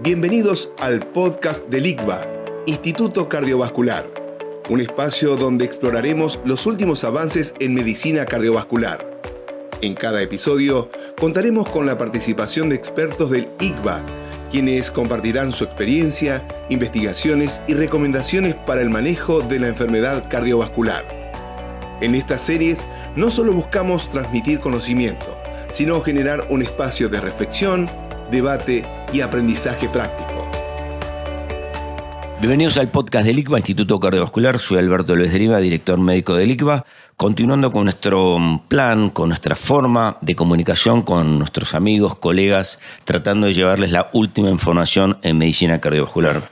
Bienvenidos al podcast del ICVA, Instituto Cardiovascular, un espacio donde exploraremos los últimos avances en medicina cardiovascular. En cada episodio contaremos con la participación de expertos del ICVA, quienes compartirán su experiencia, investigaciones y recomendaciones para el manejo de la enfermedad cardiovascular. En estas series no solo buscamos transmitir conocimiento, sino generar un espacio de reflexión, debate y aprendizaje práctico. Bienvenidos al podcast del ICVA, Instituto Cardiovascular. Soy Alberto Luis de Lima, director médico del ICVA, continuando con nuestro plan, con nuestra forma de comunicación con nuestros amigos, colegas, tratando de llevarles la última información en medicina cardiovascular.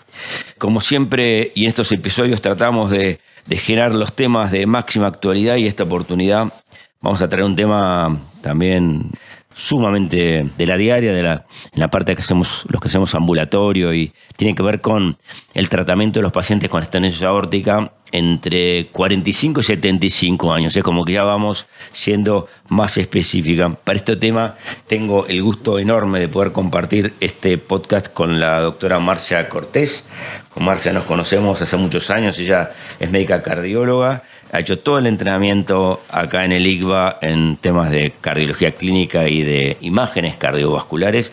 Como siempre, y en estos episodios tratamos de generar los temas de máxima actualidad, y esta oportunidad vamos a traer un tema también sumamente de la diaria, en la parte que hacemos, los que hacemos ambulatorio, y tiene que ver con el tratamiento de los pacientes con estenosis aórtica entre 45 y 75 años. Es como que ya vamos siendo más específica. Para este tema tengo el gusto enorme de poder compartir este podcast con la doctora Marcia Cortés. Con Marcia nos conocemos hace muchos años, ella es médica cardióloga, ha hecho todo el entrenamiento acá en el ICVA en temas de cardiología clínica y de imágenes cardiovasculares,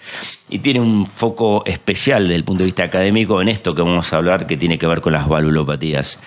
y tiene un foco especial desde el punto de vista académico en esto que vamos a hablar, que tiene que ver con las valvulopatías.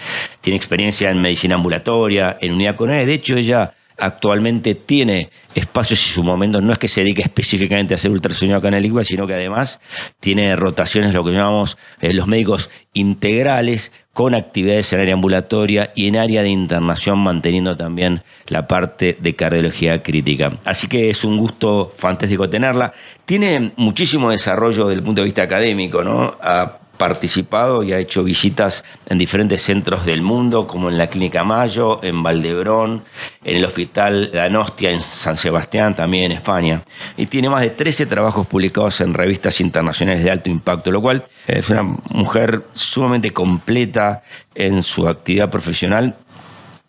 Tiene experiencia en medicina ambulatoria, en unidad coronaria. De hecho, ella actualmente tiene espacios y su momento no es que se dedique específicamente a hacer ultrasonido acá en el ICVA, sino que además tiene rotaciones, lo que llamamos los médicos integrales, con actividades en área ambulatoria y en área de internación, manteniendo también la parte de cardiología crítica. Así que es un gusto fantástico tenerla. Tiene muchísimo desarrollo desde el punto de vista académico, ¿no? Ha participado y ha hecho visitas en diferentes centros del mundo, como en la Clínica Mayo, en Valdebrón, en el Hospital Donostia, en San Sebastián, también en España. Y tiene más de 13 trabajos publicados en revistas internacionales de alto impacto, lo cual es una mujer sumamente completa en su actividad profesional,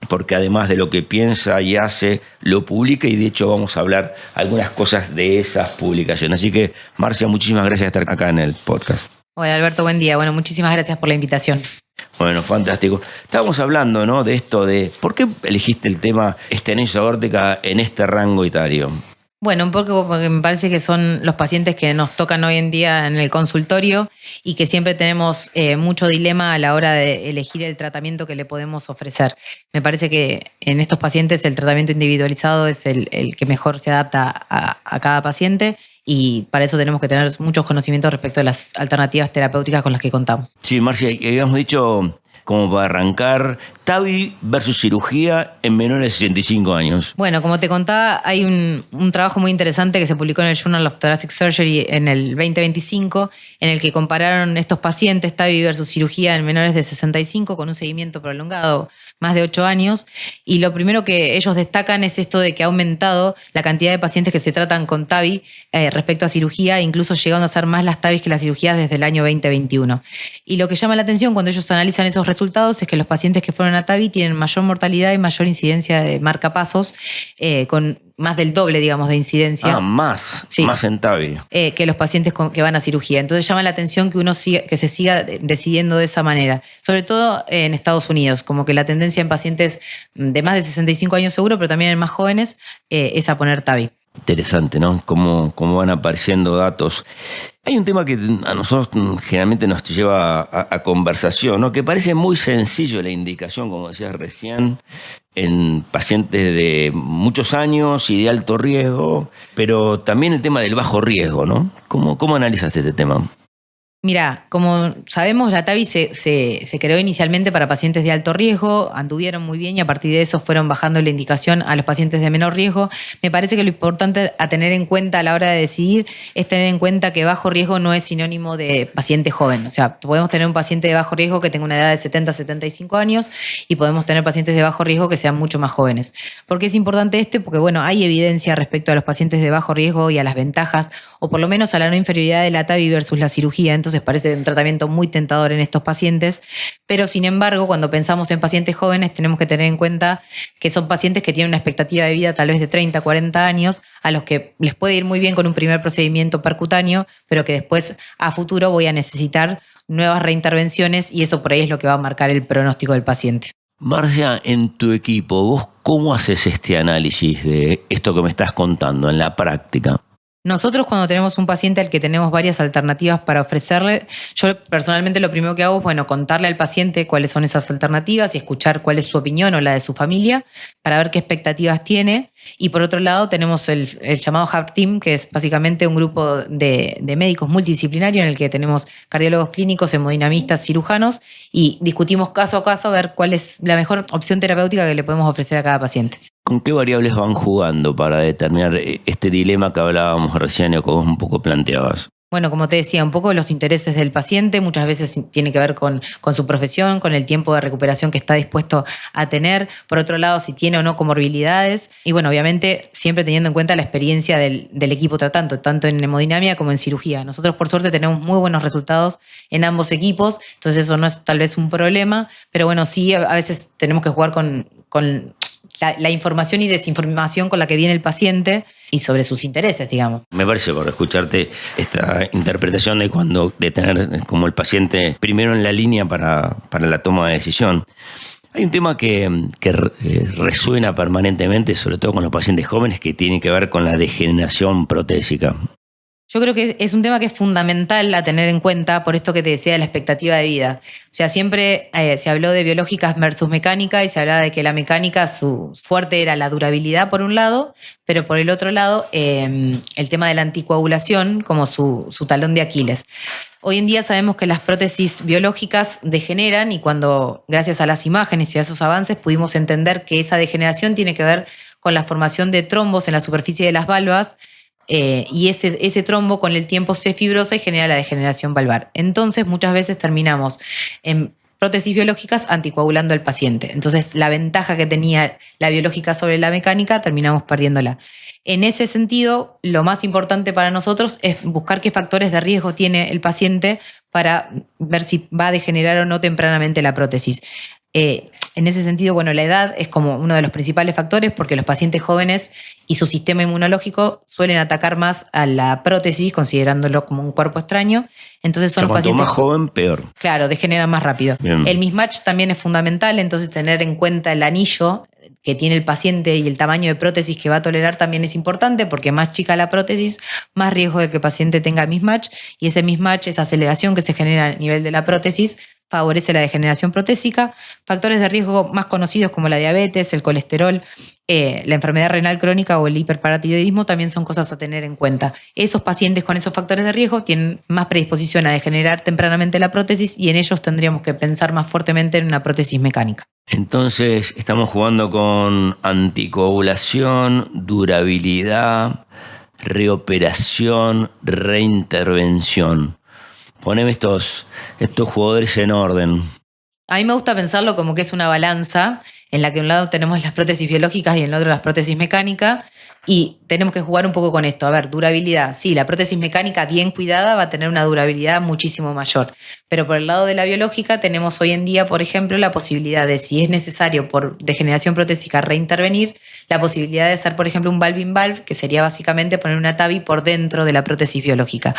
porque además de lo que piensa y hace, lo publica, y de hecho vamos a hablar algunas cosas de esas publicaciones. Así que, Marcia, muchísimas gracias por estar acá en el podcast. Hola Alberto, buen día. Bueno, muchísimas gracias por la invitación. Bueno, fantástico. Estábamos hablando, ¿no?, de esto de ¿por qué elegiste el tema estenosis aórtica en este rango etario? Bueno, un poco porque me parece que son los pacientes que nos tocan hoy en día en el consultorio y que siempre tenemos mucho dilema a la hora de elegir el tratamiento que le podemos ofrecer. Me parece que en estos pacientes el tratamiento individualizado es el que mejor se adapta a cada paciente, y para eso tenemos que tener muchos conocimientos respecto a las alternativas terapéuticas con las que contamos. Sí, Marcia, habíamos dicho, como para arrancar, TAVI versus cirugía en menores de 65 años. Bueno, como te contaba, hay un trabajo muy interesante que se publicó en el Journal of Thoracic Surgery en el 2025, en el que compararon estos pacientes, TAVI versus cirugía en menores de 65, con un seguimiento prolongado, más de 8 años. Y lo primero que ellos destacan es esto de que ha aumentado la cantidad de pacientes que se tratan con TAVI respecto a cirugía, incluso llegando a ser más las TAVIs que las cirugías desde el año 2021. Y lo que llama la atención cuando ellos analizan esos resultados es que los pacientes que fueron a TAVI tienen mayor mortalidad y mayor incidencia de marcapasos, con más del doble, digamos, de incidencia. Más en TAVI. Que los pacientes que van a cirugía. Entonces llama la atención que se siga decidiendo de esa manera, sobre todo en Estados Unidos, como que la tendencia en pacientes de más de 65 años seguro, pero también en más jóvenes, es a poner TAVI. Interesante, ¿no? Cómo van apareciendo datos. Hay un tema que a nosotros generalmente nos lleva a conversación, ¿no?, que parece muy sencillo la indicación, como decías recién, en pacientes de muchos años y de alto riesgo, pero también el tema del bajo riesgo, ¿no? ¿Cómo analizas este tema? Mira, como sabemos, la TAVI se creó inicialmente para pacientes de alto riesgo, anduvieron muy bien y a partir de eso fueron bajando la indicación a los pacientes de menor riesgo. Me parece que lo importante a tener en cuenta a la hora de decidir es tener en cuenta que bajo riesgo no es sinónimo de paciente joven. O sea, podemos tener un paciente de bajo riesgo que tenga una edad de 70 a 75 años y podemos tener pacientes de bajo riesgo que sean mucho más jóvenes. ¿Por qué es importante Porque, bueno, hay evidencia respecto a los pacientes de bajo riesgo y a las ventajas, o por lo menos a la no inferioridad de la TAVI versus la cirugía. Entonces, entonces parece un tratamiento muy tentador en estos pacientes, pero sin embargo, cuando pensamos en pacientes jóvenes, tenemos que tener en cuenta que son pacientes que tienen una expectativa de vida tal vez de 30, 40 años, a los que les puede ir muy bien con un primer procedimiento percutáneo, pero que después a futuro voy a necesitar nuevas reintervenciones y eso por ahí es lo que va a marcar el pronóstico del paciente. Marcia, en tu equipo, ¿vos cómo haces este análisis de esto que me estás contando en la práctica? Nosotros cuando tenemos un paciente al que tenemos varias alternativas para ofrecerle, yo personalmente lo primero que hago es, contarle al paciente cuáles son esas alternativas y escuchar cuál es su opinión o la de su familia para ver qué expectativas tiene. Y por otro lado tenemos el llamado Heart Team, que es básicamente un grupo de médicos multidisciplinarios en el que tenemos cardiólogos clínicos, hemodinamistas, cirujanos y discutimos caso a caso a ver cuál es la mejor opción terapéutica que le podemos ofrecer a cada paciente. ¿Con qué variables van jugando para determinar este dilema que hablábamos recién o que vos un poco planteabas? Bueno, como te decía, un poco los intereses del paciente, muchas veces tiene que ver con su profesión, con el tiempo de recuperación que está dispuesto a tener. Por otro lado, si tiene o no comorbilidades. Y obviamente siempre teniendo en cuenta la experiencia del equipo tratante, tanto en hemodinamia como en cirugía. Nosotros, por suerte, tenemos muy buenos resultados en ambos equipos, entonces eso no es tal vez un problema, pero sí, a veces tenemos que jugar con la información y desinformación con la que viene el paciente y sobre sus intereses, digamos. Me parece, por escucharte, esta interpretación de tener como el paciente primero en la línea para la toma de decisión. Hay un tema que resuena permanentemente, sobre todo con los pacientes jóvenes, que tiene que ver con la degeneración protésica. Yo creo que es un tema que es fundamental a tener en cuenta por esto que te decía de la expectativa de vida. O sea, siempre se habló de biológicas versus mecánica y se hablaba de que la mecánica, su fuerte era la durabilidad por un lado, pero por el otro lado el tema de la anticoagulación como su talón de Aquiles. Hoy en día sabemos que las prótesis biológicas degeneran y cuando, gracias a las imágenes y a esos avances, pudimos entender que esa degeneración tiene que ver con la formación de trombos en la superficie de las válvulas. Y ese trombo con el tiempo se fibrosa y genera la degeneración valvar. Entonces muchas veces terminamos en prótesis biológicas anticoagulando al paciente. Entonces la ventaja que tenía la biológica sobre la mecánica terminamos perdiéndola. En ese sentido, lo más importante para nosotros es buscar qué factores de riesgo tiene el paciente para ver si va a degenerar o no tempranamente la prótesis. En ese sentido, la edad es como uno de los principales factores porque los pacientes jóvenes y su sistema inmunológico suelen atacar más a la prótesis considerándolo como un cuerpo extraño. Entonces son los cuanto pacientes más joven, peor. Claro, degeneran más rápido. Bien. El mismatch también es fundamental, entonces tener en cuenta el anillo que tiene el paciente y el tamaño de prótesis que va a tolerar también es importante porque más chica la prótesis, más riesgo de que el paciente tenga mismatch y ese mismatch, esa aceleración que se genera a nivel de la prótesis, favorece la degeneración protésica. Factores de riesgo más conocidos como la diabetes, el colesterol, la enfermedad renal crónica o el hiperparatiroidismo también son cosas a tener en cuenta. Esos pacientes con esos factores de riesgo tienen más predisposición a degenerar tempranamente la prótesis y en ellos tendríamos que pensar más fuertemente en una prótesis mecánica. Entonces estamos jugando con anticoagulación, durabilidad, reoperación, reintervención. Poneme estos jugadores en orden. A mí me gusta pensarlo como que es una balanza en la que de un lado tenemos las prótesis biológicas y en el otro las prótesis mecánicas y tenemos que jugar un poco con esto. A ver, durabilidad. Sí, la prótesis mecánica bien cuidada va a tener una durabilidad muchísimo mayor. Pero por el lado de la biológica tenemos hoy en día, por ejemplo, la posibilidad de, si es necesario por degeneración protésica reintervenir, la posibilidad de hacer, por ejemplo, un valve-in-valve, que sería básicamente poner una TAVI por dentro de la prótesis biológica.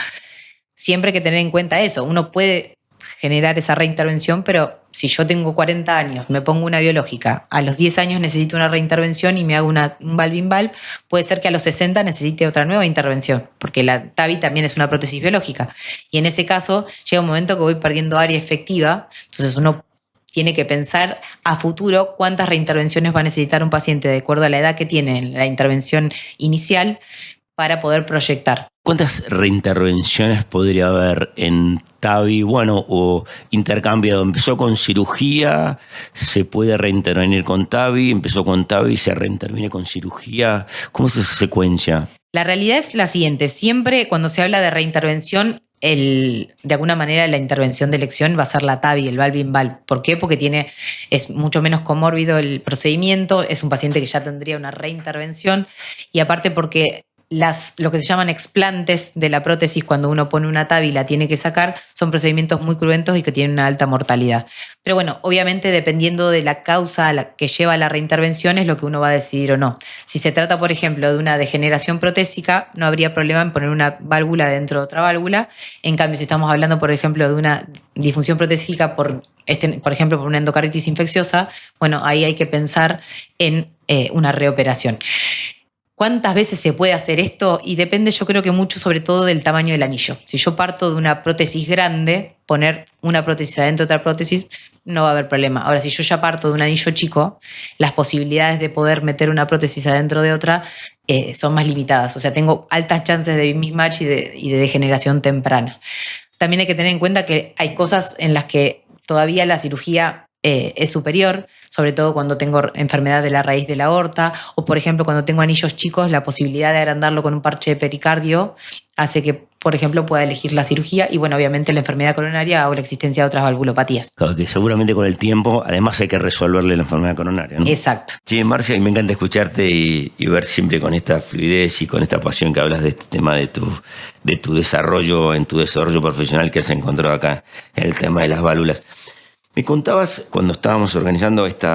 Siempre hay que tener en cuenta eso. Uno puede generar esa reintervención, pero si yo tengo 40 años, me pongo una biológica, a los 10 años necesito una reintervención y me hago un valve-in-valve, puede ser que a los 60 necesite otra nueva intervención, porque la TAVI también es una prótesis biológica. Y en ese caso llega un momento que voy perdiendo área efectiva, entonces uno tiene que pensar a futuro cuántas reintervenciones va a necesitar un paciente de acuerdo a la edad que tiene en la intervención inicial para poder proyectar. ¿Cuántas reintervenciones podría haber en TAVI? O intercambio. Empezó con cirugía, se puede reintervenir con TAVI, empezó con TAVI, se reinterviene con cirugía. ¿Cómo es esa secuencia? La realidad es la siguiente. Siempre cuando se habla de reintervención, de alguna manera la intervención de elección va a ser la TAVI, el valve-in-valve. ¿Por qué? Porque es mucho menos comórbido el procedimiento, es un paciente que ya tendría una reintervención y aparte porque lo que se llaman explantes de la prótesis, cuando uno pone una TAVI y la tiene que sacar, son procedimientos muy cruentos y que tienen una alta mortalidad. Pero bueno, obviamente dependiendo de la causa que lleva a la reintervención es lo que uno va a decidir o no. Si se trata, por ejemplo, de una degeneración protésica, no habría problema en poner una válvula dentro de otra válvula. En cambio, si estamos hablando, por ejemplo, de una disfunción protésica por ejemplo, por una endocarditis infecciosa, bueno, ahí hay que pensar en una reoperación. ¿Cuántas veces se puede hacer esto? Y depende, yo creo que mucho, sobre todo del tamaño del anillo. Si yo parto de una prótesis grande, poner una prótesis adentro de otra prótesis no va a haber problema. Ahora, si yo ya parto de un anillo chico, las posibilidades de poder meter una prótesis adentro de otra son más limitadas. O sea, tengo altas chances de mismatch y de degeneración temprana. También hay que tener en cuenta que hay cosas en las que todavía la cirugía es superior, sobre todo cuando tengo enfermedad de la raíz de la aorta o, por ejemplo, cuando tengo anillos chicos, la posibilidad de agrandarlo con un parche de pericardio hace que, por ejemplo, pueda elegir la cirugía y, bueno, obviamente la enfermedad coronaria o la existencia de otras valvulopatías. Claro, que seguramente con el tiempo, además hay que resolverle la enfermedad coronaria, ¿no? Exacto. Sí, Marcia, y me encanta escucharte y ver siempre con esta fluidez y con esta pasión que hablas de este tema de tu desarrollo, en tu desarrollo profesional que has encontrado acá en el tema de las válvulas. Me contabas cuando estábamos organizando este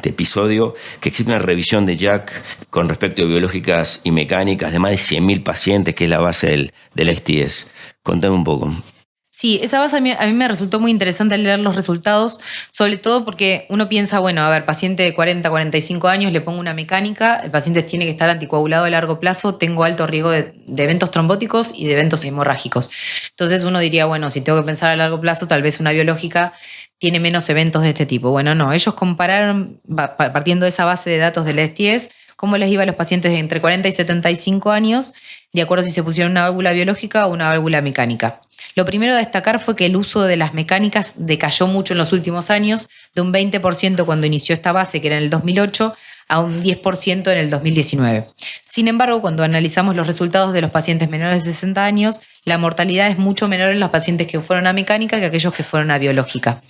episodio que existe una revisión de Jack con respecto a biológicas y mecánicas de más de 100.000 pacientes, que es la base del STS. Contame un poco. Sí, esa base a mí me resultó muy interesante leer los resultados, sobre todo porque uno piensa, bueno, a ver, paciente de 40, 45 años, le pongo una mecánica, el paciente tiene que estar anticoagulado a largo plazo, tengo alto riesgo de eventos trombóticos y de eventos hemorrágicos. Entonces uno diría, bueno, si tengo que pensar a largo plazo, tal vez una biológica tiene menos eventos de este tipo. Bueno, no, ellos compararon, partiendo de esa base de datos del STS, cómo les iba a los pacientes de entre 40 y 75 años, de acuerdo si se pusieron una válvula biológica o una válvula mecánica. Lo primero a destacar fue que el uso de las mecánicas decayó mucho en los últimos años, de un 20% cuando inició esta base, que era en el 2008, a un 10% en el 2019. Sin embargo, cuando analizamos los resultados de los pacientes menores de 60 años, la mortalidad es mucho menor en los pacientes que fueron a mecánica que aquellos que fueron a biológica.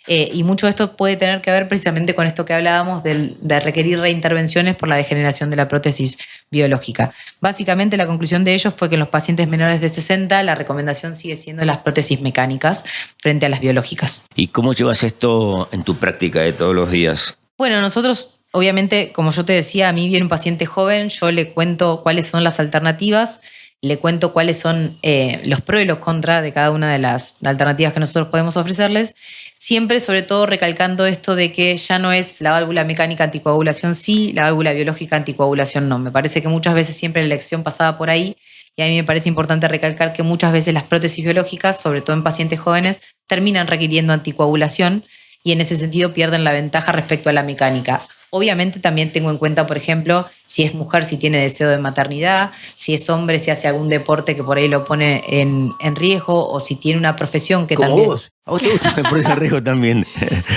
Y mucho de esto puede tener que ver precisamente con esto que hablábamos de requerir reintervenciones por la degeneración de la prótesis biológica. Básicamente, la conclusión de ellos fue que en los pacientes menores de 60 la recomendación sigue siendo las prótesis mecánicas frente a las biológicas. ¿Y cómo llevas esto en tu práctica de todos los días? Bueno, nosotros, obviamente, como yo te decía, a mí viene un paciente joven, yo le cuento cuáles son las alternativas, le cuento cuáles son los pros y los contras de cada una de las alternativas que nosotros podemos ofrecerles, siempre sobre todo recalcando esto de que ya no es la válvula mecánica anticoagulación sí, la válvula biológica anticoagulación no. Me parece que muchas veces siempre la elección pasaba por ahí y a mí me parece importante recalcar que muchas veces las prótesis biológicas, sobre todo en pacientes jóvenes, terminan requiriendo anticoagulación y en ese sentido pierden la ventaja respecto a la mecánica. Obviamente también tengo en cuenta, por ejemplo, si es mujer, si tiene deseo de maternidad, si es hombre, si hace algún deporte que por ahí lo pone en riesgo, o si tiene una profesión que ¿Como también... vos? ¿A vos te gusta me pones en riesgo también?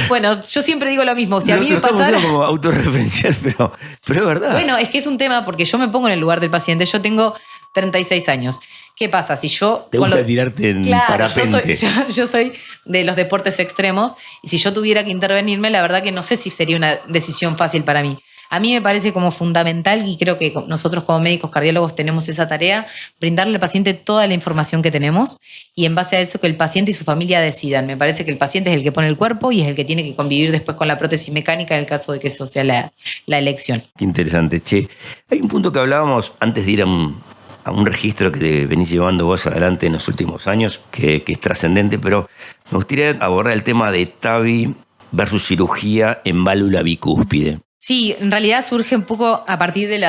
Bueno, yo siempre digo lo mismo. Si a mí Lo me pasara... estamos haciendo como autorreferencial, pero es verdad. Bueno, es que es un tema porque yo me pongo en el lugar del paciente. Yo tengo 36 años. ¿Qué pasa? Si yo... Te gusta tirarte en parapente. Yo soy de los deportes extremos y si yo tuviera que intervenirme, la verdad que no sé si sería una decisión fácil para mí. A mí me parece como fundamental y creo que nosotros como médicos cardiólogos tenemos esa tarea, brindarle al paciente toda la información que tenemos y en base a eso que el paciente y su familia decidan. Me parece que el paciente es el que pone el cuerpo y es el que tiene que convivir después con la prótesis mecánica en el caso de que eso sea la elección. Qué interesante, che. Hay un punto que hablábamos antes de ir a un registro que venís llevando vos adelante en los últimos años, que es trascendente, pero me gustaría abordar el tema de TAVI versus cirugía en válvula bicúspide. Sí, en realidad surge un poco a partir de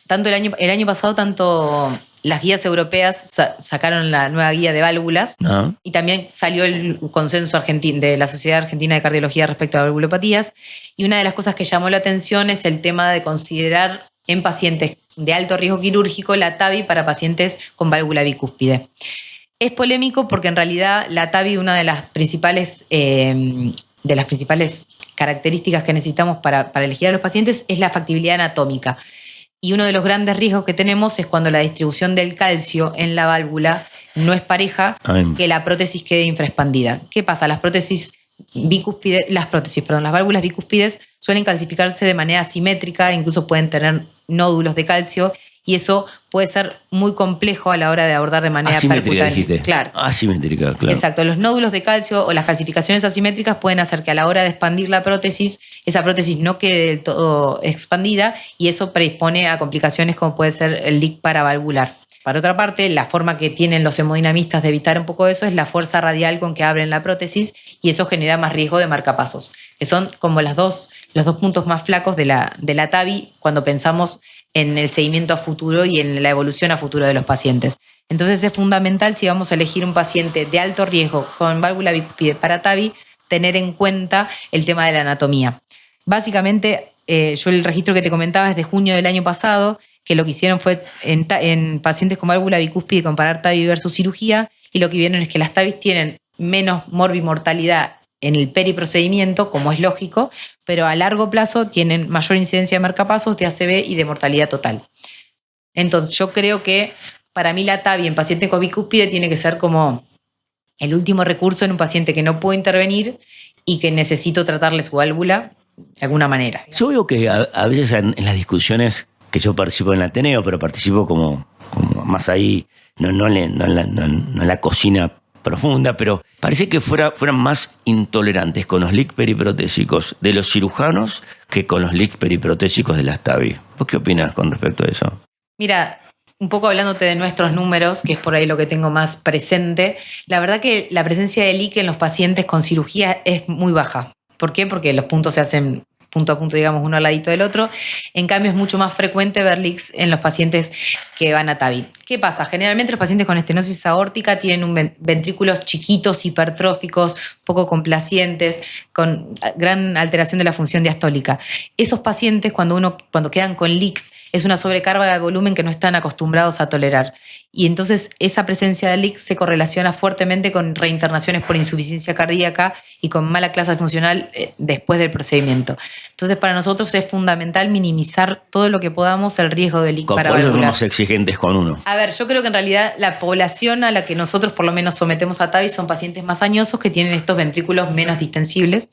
tanto el año pasado, tanto las guías europeas sacaron la nueva guía de válvulas y también salió el consenso de la Sociedad Argentina de Cardiología respecto a valvulopatías. Y una de las cosas que llamó la atención es el tema de considerar en pacientes de alto riesgo quirúrgico la TAVI para pacientes con válvula bicúspide. Es polémico porque en realidad la TAVI, una de las principales características que necesitamos para elegir a los pacientes es la factibilidad anatómica. Y uno de los grandes riesgos que tenemos es cuando la distribución del calcio en la válvula no es pareja, que la prótesis quede infraexpandida. ¿Qué pasa? Las válvulas bicúspides suelen calcificarse de manera asimétrica, incluso pueden tener nódulos de calcio y eso puede ser muy complejo a la hora de abordar de manera asimétrica, dijiste. Claro. Asimétrica, claro. Exacto. Los nódulos de calcio o las calcificaciones asimétricas pueden hacer que a la hora de expandir la prótesis, esa prótesis no quede del todo expandida y eso predispone a complicaciones como puede ser el leak paravalvular. Por otra parte, la forma que tienen los hemodinamistas de evitar un poco eso es la fuerza radial con que abren la prótesis y eso genera más riesgo de marcapasos, que son como los dos puntos más flacos de la TAVI cuando pensamos en el seguimiento a futuro y en la evolución a futuro de los pacientes. Entonces es fundamental, si vamos a elegir un paciente de alto riesgo con válvula bicúspide para TAVI, tener en cuenta el tema de la anatomía. Básicamente, yo el registro que te comentaba es de junio del año pasado, que lo que hicieron fue en pacientes con válvula bicúspide comparar TAVI versus cirugía, y lo que vieron es que las TAVIs tienen menos morbimortalidad en el periprocedimiento, como es lógico, pero a largo plazo tienen mayor incidencia de marcapasos, de ACV y de mortalidad total. Entonces yo creo que para mí la TAVI en paciente con bicúspide tiene que ser como el último recurso en un paciente que no puedo intervenir y que necesito tratarle su válvula de alguna manera. Yo veo que a veces en las discusiones que yo participo en el Ateneo, pero participo como más ahí, no en la cocina profunda, pero parece que fueran más intolerantes con los leaks periprotésicos de los cirujanos que con los leaks periprotésicos de las TAVI. ¿Vos qué opinas con respecto a eso? Mira, un poco hablándote de nuestros números, que es por ahí lo que tengo más presente, la verdad que la presencia de leak en los pacientes con cirugía es muy baja. ¿Por qué? Porque los puntos se hacen punto a punto, digamos, uno al ladito del otro. En cambio, es mucho más frecuente ver leaks en los pacientes que van a TAVI. ¿Qué pasa? Generalmente los pacientes con estenosis aórtica tienen ventrículos chiquitos, hipertróficos, poco complacientes, con gran alteración de la función diastólica. Esos pacientes, cuando quedan con leak, es una sobrecarga de volumen que no están acostumbrados a tolerar. Y entonces esa presencia de leak se correlaciona fuertemente con reinternaciones por insuficiencia cardíaca y con mala clase funcional después del procedimiento. Entonces para nosotros es fundamental minimizar todo lo que podamos el riesgo de leak paravalvular. Por eso somos exigentes con uno. A ver, yo creo que en realidad la población a la que nosotros por lo menos sometemos a TAVI son pacientes más añosos que tienen estos ventrículos menos distensibles.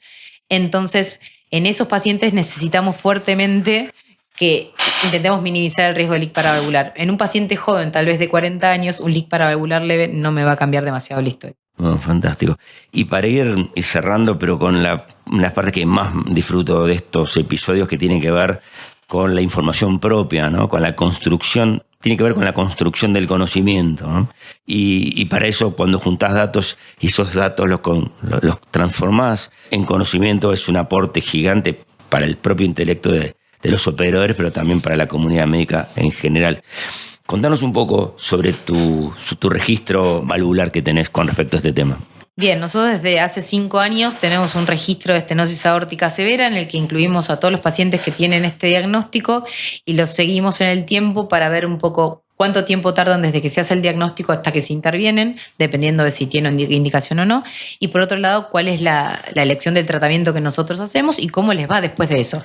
Entonces en esos pacientes necesitamos fuertemente que intentemos minimizar el riesgo de leak paravalvular. En un paciente joven, tal vez de 40 años, un leak paravalvular leve no me va a cambiar demasiado la historia. Oh, fantástico. Y para ir cerrando, pero con la parte que más disfruto de estos episodios que tienen que ver con la información propia, ¿no? Con la construcción, tiene que ver con la construcción del conocimiento, ¿no? Y para eso, cuando juntás datos y esos datos los transformás en conocimiento, es un aporte gigante para el propio intelecto de los operadores, pero también para la comunidad médica en general. Contanos un poco sobre tu registro valvular que tenés con respecto a este tema. Bien, nosotros desde hace 5 años tenemos un registro de estenosis aórtica severa en el que incluimos a todos los pacientes que tienen este diagnóstico y los seguimos en el tiempo para ver un poco cuánto tiempo tardan desde que se hace el diagnóstico hasta que se intervienen, dependiendo de si tienen indicación o no. Y por otro lado, cuál es la elección del tratamiento que nosotros hacemos y cómo les va después de eso.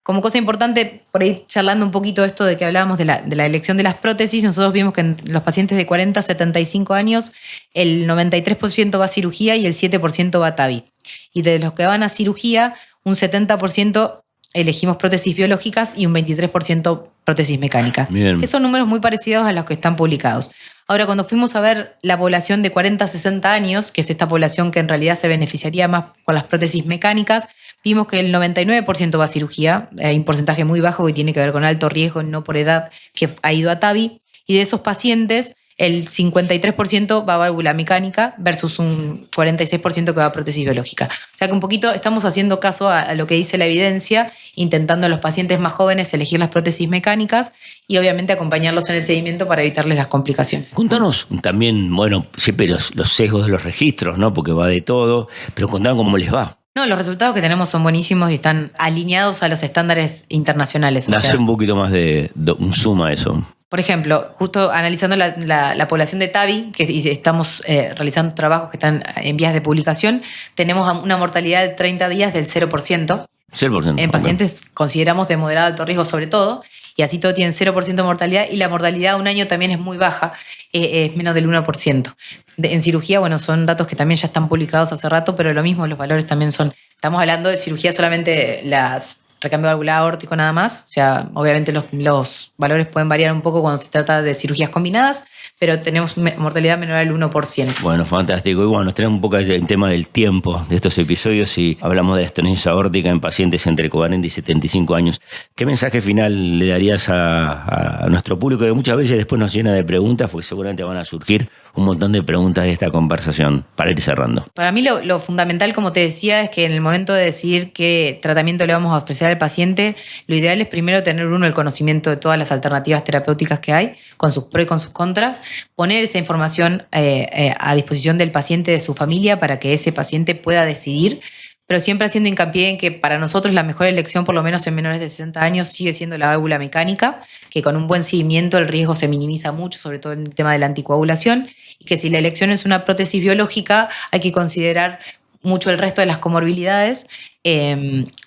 Como cosa importante, por ahí charlando un poquito esto de que hablábamos de la elección de las prótesis, nosotros vimos que en los pacientes de 40 a 75 años el 93% va a cirugía y el 7% va a TAVI. Y de los que van a cirugía, un 70% elegimos prótesis biológicas y un 23% prótesis mecánicas. Bien. Que son números muy parecidos a los que están publicados. Ahora, cuando fuimos a ver la población de 40 a 60 años, que es esta población que en realidad se beneficiaría más con las prótesis mecánicas, vimos que el 99% va a cirugía, hay un porcentaje muy bajo que tiene que ver con alto riesgo, no por edad, que ha ido a TAVI, y de esos pacientes el 53% va a válvula mecánica versus un 46% que va a prótesis biológica. O sea que un poquito estamos haciendo caso a lo que dice la evidencia, intentando a los pacientes más jóvenes elegir las prótesis mecánicas y obviamente acompañarlos en el seguimiento para evitarles las complicaciones. Contanos también, bueno, siempre los sesgos de los registros, ¿no? Porque va de todo, pero contanos cómo les va. No, los resultados que tenemos son buenísimos y están alineados a los estándares internacionales. Hace un poquito más de un zoom a eso. Por ejemplo, justo analizando la población de TAVI, que estamos realizando trabajos que están en vías de publicación, tenemos una mortalidad de 30 días del 0%. 0%. En pacientes consideramos de moderado a alto riesgo sobre todo, y así todo tienen 0% de mortalidad, y la mortalidad a un año también es muy baja, es menos del 1%. En cirugía, bueno, son datos que también ya están publicados hace rato, pero lo mismo, los valores también son... Estamos hablando de cirugía solamente las recambio valvular aórtico nada más. O sea, obviamente los valores pueden variar un poco cuando se trata de cirugías combinadas, pero tenemos mortalidad menor al 1%. Bueno, fantástico. Y bueno, tenemos un poco el tema del tiempo de estos episodios y hablamos de estenosis aórtica en pacientes entre 40 y 75 años. ¿Qué mensaje final le darías a nuestro público que muchas veces después nos llena de preguntas, porque seguramente van a surgir un montón de preguntas de esta conversación para ir cerrando? Para mí lo fundamental, como te decía, es que en el momento de decidir qué tratamiento le vamos a ofrecer al paciente, lo ideal es primero tener el conocimiento de todas las alternativas terapéuticas que hay, con sus pros y con sus contras, poner esa información a disposición del paciente, de su familia, para que ese paciente pueda decidir, pero siempre haciendo hincapié en que para nosotros la mejor elección, por lo menos en menores de 60 años, sigue siendo la válvula mecánica, que con un buen seguimiento el riesgo se minimiza mucho, sobre todo en el tema de la anticoagulación, y que si la elección es una prótesis biológica, hay que considerar mucho el resto de las comorbilidades.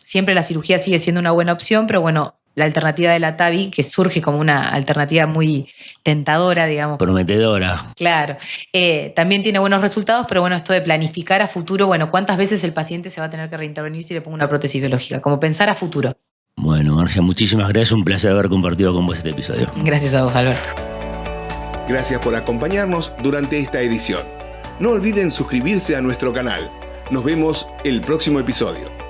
Siempre la cirugía sigue siendo una buena opción, pero bueno, la alternativa de la TAVI, que surge como una alternativa muy tentadora, digamos. Prometedora. Claro. También tiene buenos resultados, pero bueno, esto de planificar a futuro, bueno, ¿cuántas veces el paciente se va a tener que reintervenir si le pongo una prótesis biológica? Como pensar a futuro. Bueno, Marcia, muchísimas gracias. Un placer haber compartido con vos este episodio. Gracias a vos, Alberto. Gracias por acompañarnos durante esta edición. No olviden suscribirse a nuestro canal. Nos vemos el próximo episodio.